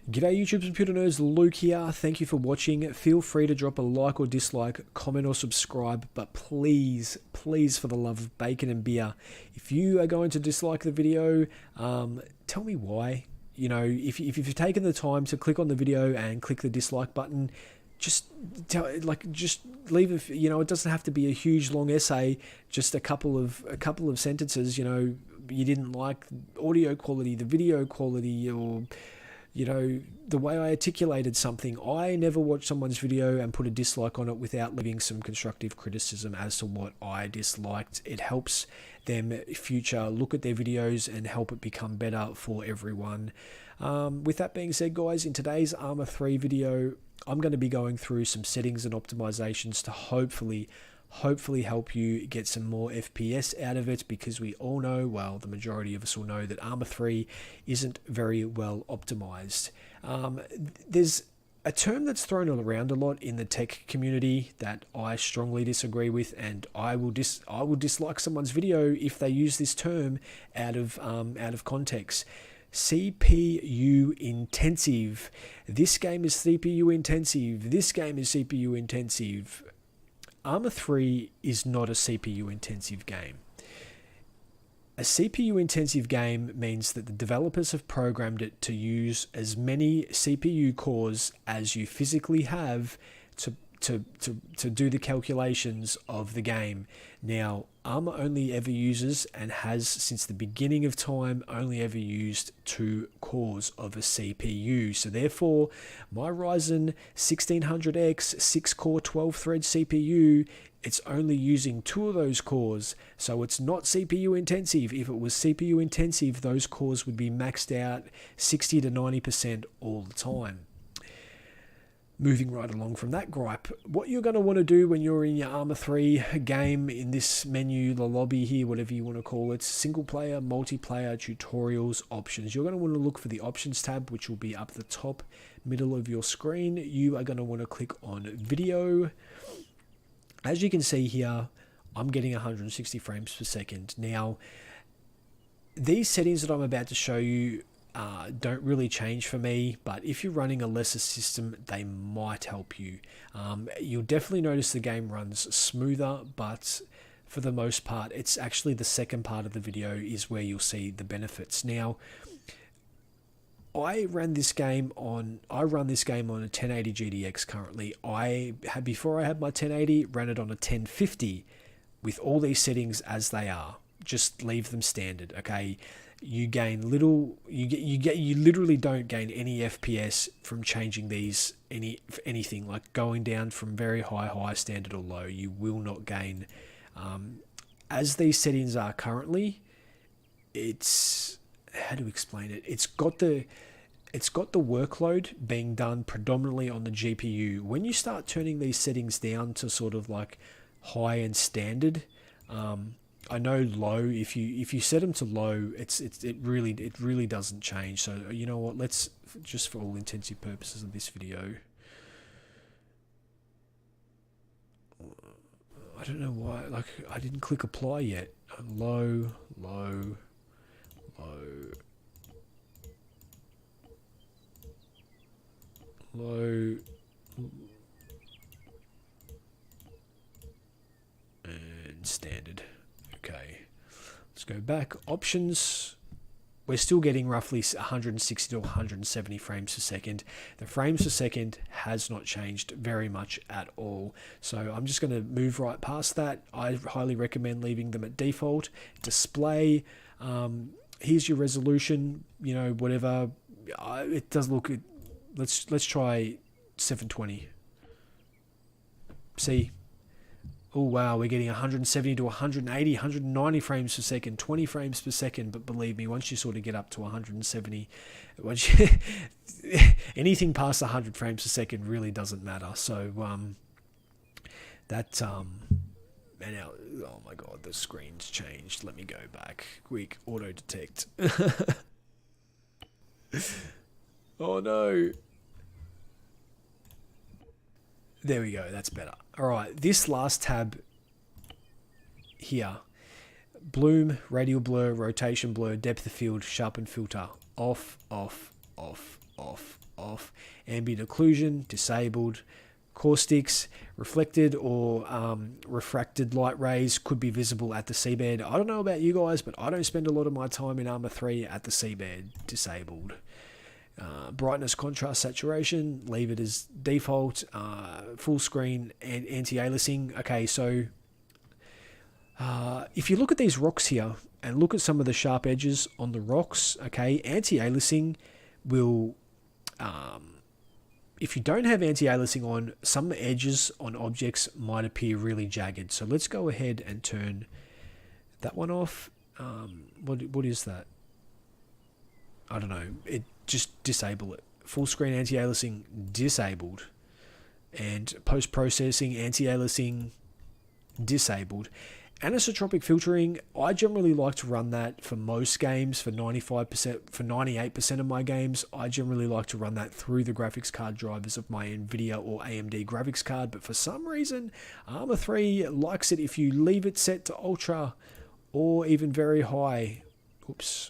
G'day YouTube computer nerds, Luke here. Thank you for watching. Feel free to drop a like or dislike, comment or subscribe, but please, please for the love of bacon and beer, if you are going to dislike the video, tell me why. You know, if you've taken the time to click on the video and click the dislike button, just leave it. You know, it doesn't have to be a huge long essay, just a couple of sentences. You know, you didn't like audio quality, the video quality, or you know, the way I articulated something. I never watch someone's video and put a dislike on it without leaving some constructive criticism as to what I disliked. It helps them future look at their videos and help it become better for everyone. With that being said, guys, in today's Arma 3 video, I'm going to be going through some settings and optimizations to hopefully help you get some more FPS out of it, because we all know, well, the majority of us will know, that Arma 3 isn't very well optimized. There's a term that's thrown around a lot in the tech community that I strongly disagree with, and I will dislike someone's video if they use this term out of context. CPU intensive. This game is CPU intensive. This game is CPU intensive. Arma 3 is not a CPU intensive game. A CPU intensive game means that the developers have programmed it to use as many CPU cores as you physically have to do the calculations of the game. Now, Arma only ever uses, and has since the beginning of time, only ever used 2 cores of a CPU. So therefore, my Ryzen 1600X 6-core 12-thread CPU, it's only using 2 of those cores, so it's not CPU intensive. If it was CPU intensive, those cores would be maxed out 60 to 90% all the time. Moving right along from that gripe, what you're going to want to do when you're in your Arma 3 game, in this menu, the lobby here, whatever you want to call it, single player, multiplayer, tutorials, options. You're going to want to look for the options tab, which will be up the top middle of your screen. You are going to want to click on video. As you can see here, I'm getting 160 frames per second. Now, these settings that I'm about to show you don't really change for me, but if you're running a lesser system, they might help you. You'll definitely notice the game runs smoother, but for the most part, it's actually the second part of the video is where you'll see the benefits. Now, I run this game on a 1080 GTX currently. Before I had my 1080, ran it on a 1050 with all these settings as they are. Just leave them standard, okay? You gain little. You literally don't gain any FPS from changing these anything, like going down from very high standard or low. You will not gain. As these settings are currently, it's, how to explain it? It's got the workload being done predominantly on the GPU. When you start turning these settings down to sort of like high and standard, I know low, if you set them to low, it really doesn't change. So you know what, let's just, for all intensive purposes of this video, I don't know why, like, I didn't click apply yet. Low, low, low, low, and standard. Okay, let's go back. Options. We're still getting roughly 160 to 170 frames per second. The frames per second has not changed very much at all. So I'm just going to move right past that. I highly recommend leaving them at default. Display. Here's your resolution. You know, whatever. It does look. Let's try 720. See. Oh wow, we're getting 170 to 180, 190 frames per second, 20 frames per second. But believe me, once you sort of get up to 170, anything past 100 frames per second really doesn't matter. So and now, oh my god, the screen's changed. Let me go back. Quick, auto detect. Oh no. There we go, that's better. Alright, this last tab here, bloom, radial blur, rotation blur, depth of field, sharpen filter, off, off, off, off, off. Ambient occlusion disabled. Caustics, reflected or refracted light rays could be visible at the seabed. I don't know about you guys, but I don't spend a lot of my time in Arma 3 at the seabed. Disabled. Brightness, contrast, saturation, leave it as default. Full screen and anti-aliasing. Okay, so if you look at these rocks here and look at some of the sharp edges on the rocks, okay, anti-aliasing will... if you don't have anti-aliasing on, some edges on objects might appear really jagged. So let's go ahead and turn that one off. What is that? I don't know. Just disable it. Full screen anti-aliasing disabled. And post-processing anti-aliasing disabled. Anisotropic filtering, I generally like to run that for most games, for 95%, for 98% of my games. I generally like to run that through the graphics card drivers of my NVIDIA or AMD graphics card, but for some reason, Arma 3 likes it if you leave it set to ultra or even very high. Oops,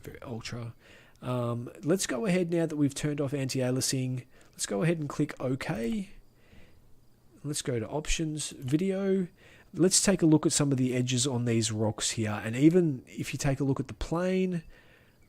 very ultra. Let's go ahead now that we've turned off anti-aliasing. Let's go ahead and click OK. Let's go to options, video. Let's take a look at some of the edges on these rocks here. And even if you take a look at the plane,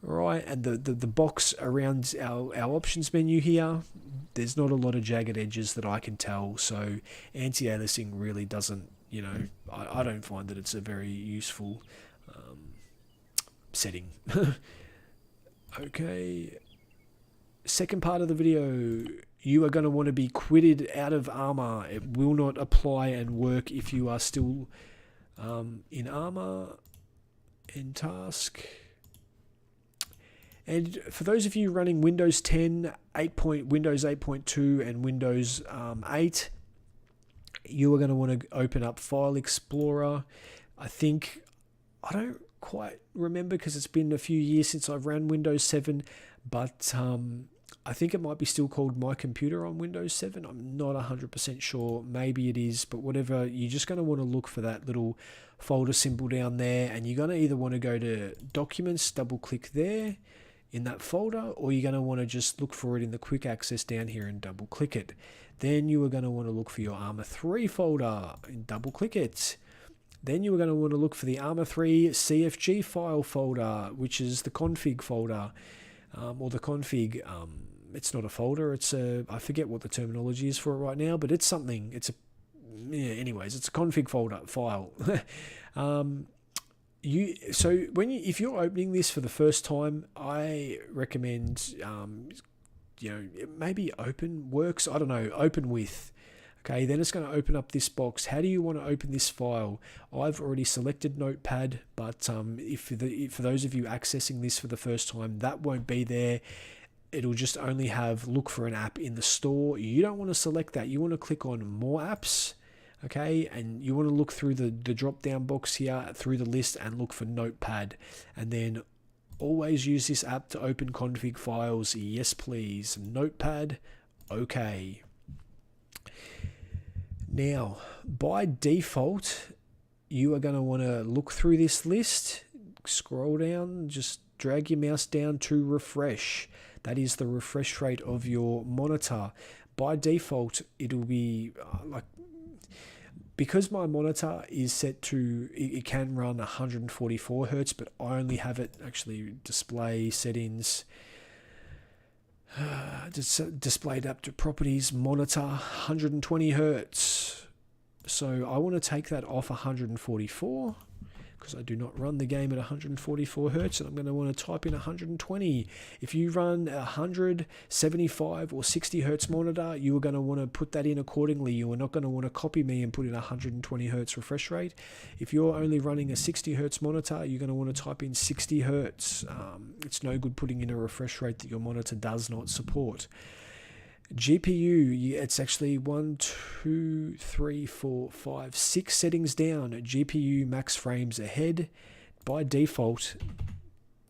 right, and the box around our options menu here, there's not a lot of jagged edges that I can tell. So anti-aliasing really doesn't, you know, I don't find that it's a very useful setting. Okay. Second part of the video. You are going to want to be quitted out of Arma. It will not apply and work if you are still in Arma, in task. And for those of you running Windows 10, Windows 8.2 and Windows 8, you are going to want to open up File Explorer. I don't quite remember because it's been a few years since I've ran Windows 7, but I think it might be still called My Computer on Windows 7. I'm not 100% sure. Maybe it is, but whatever. You're just going to want to look for that little folder symbol down there, and you're going to either want to go to Documents, double click there in that folder, or you're going to want to just look for it in the Quick Access down here and double click it. Then you are going to want to look for your Arma 3 folder and double click it. Then you are going to want to look for the Arma 3 CFG file folder, which is the config folder. Or the config, it's not a folder, it's a, I forget what the terminology is for it right now, but it's something, it's a, yeah, anyways, it's a config folder file. If you're opening this for the first time, I recommend, maybe open works, I don't know, open with. Okay, then it's going to open up this box. How do you want to open this file? I've already selected Notepad, but for those of you accessing this for the first time, that won't be there. It'll just only have look for an app in the store. You don't want to select that. You want to click on More Apps, okay? And you want to look through the drop-down box here, through the list, and look for Notepad. And then always use this app to open config files. Yes, please. Notepad, okay. Now, by default, you are going to want to look through this list, scroll down, just drag your mouse down to refresh. That is the refresh rate of your monitor. By default, it'll be because my monitor is set to, it can run 144 Hertz, but I only have it actually display settings. Display adaptive properties, monitor 120 Hertz. So I want to take that off 144 because I do not run the game at 144 Hertz, and I'm going to want to type in 120. If you run 100, 75 or 60 Hertz monitor, you are going to want to put that in accordingly. You are not going to want to copy me and put in 120 Hertz refresh rate. If you're only running a 60 Hertz monitor, you're going to want to type in 60 Hertz. It's no good putting in a refresh rate that your monitor does not support. GPU, it's actually 6 settings down. GPU max frames ahead. By default,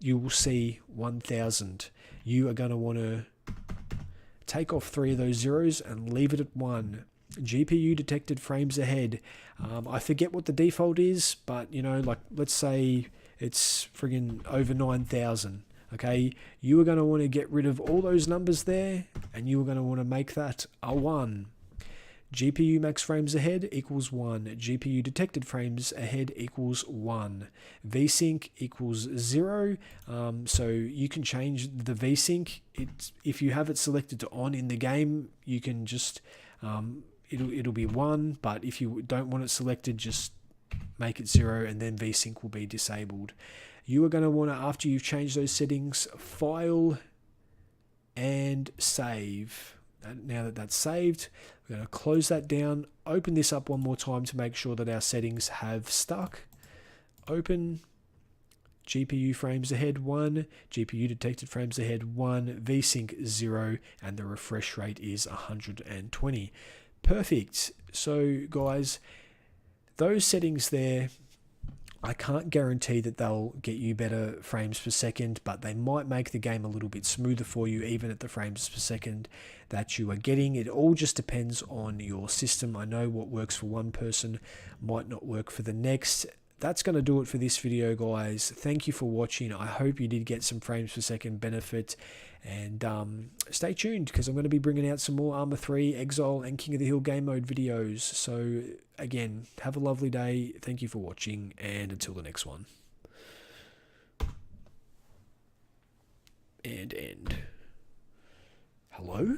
you will see 1000. You are going to want to take off 3 of those zeros and leave it at 1. GPU detected frames ahead. I forget what the default is, but let's say it's friggin' over 9000. Okay, you are going to want to get rid of all those numbers there, and you are going to want to make that a 1. GPU max frames ahead equals 1. GPU detected frames ahead equals 1. VSync equals 0. So you can change the VSync. If you have it selected to on in the game, you can just it'll be 1. But if you don't want it selected, just make it 0, and then VSync will be disabled. You are going to want to, after you've changed those settings, file and save. Now that that's saved, we're going to close that down, open this up one more time to make sure that our settings have stuck. Open, GPU frames ahead 1, GPU detected frames ahead 1, VSync 0, and the refresh rate is 120. Perfect. So guys, those settings there, I can't guarantee that they'll get you better frames per second, but they might make the game a little bit smoother for you, even at the frames per second that you are getting. It all just depends on your system. I know what works for one person might not work for the next. That's going to do it for this video, guys. Thank you for watching. I hope you did get some frames per second benefit. And stay tuned, because I'm going to be bringing out some more Arma 3, Exile, and King of the Hill game mode videos. So, again, have a lovely day. Thank you for watching, and until the next one. And end. Hello?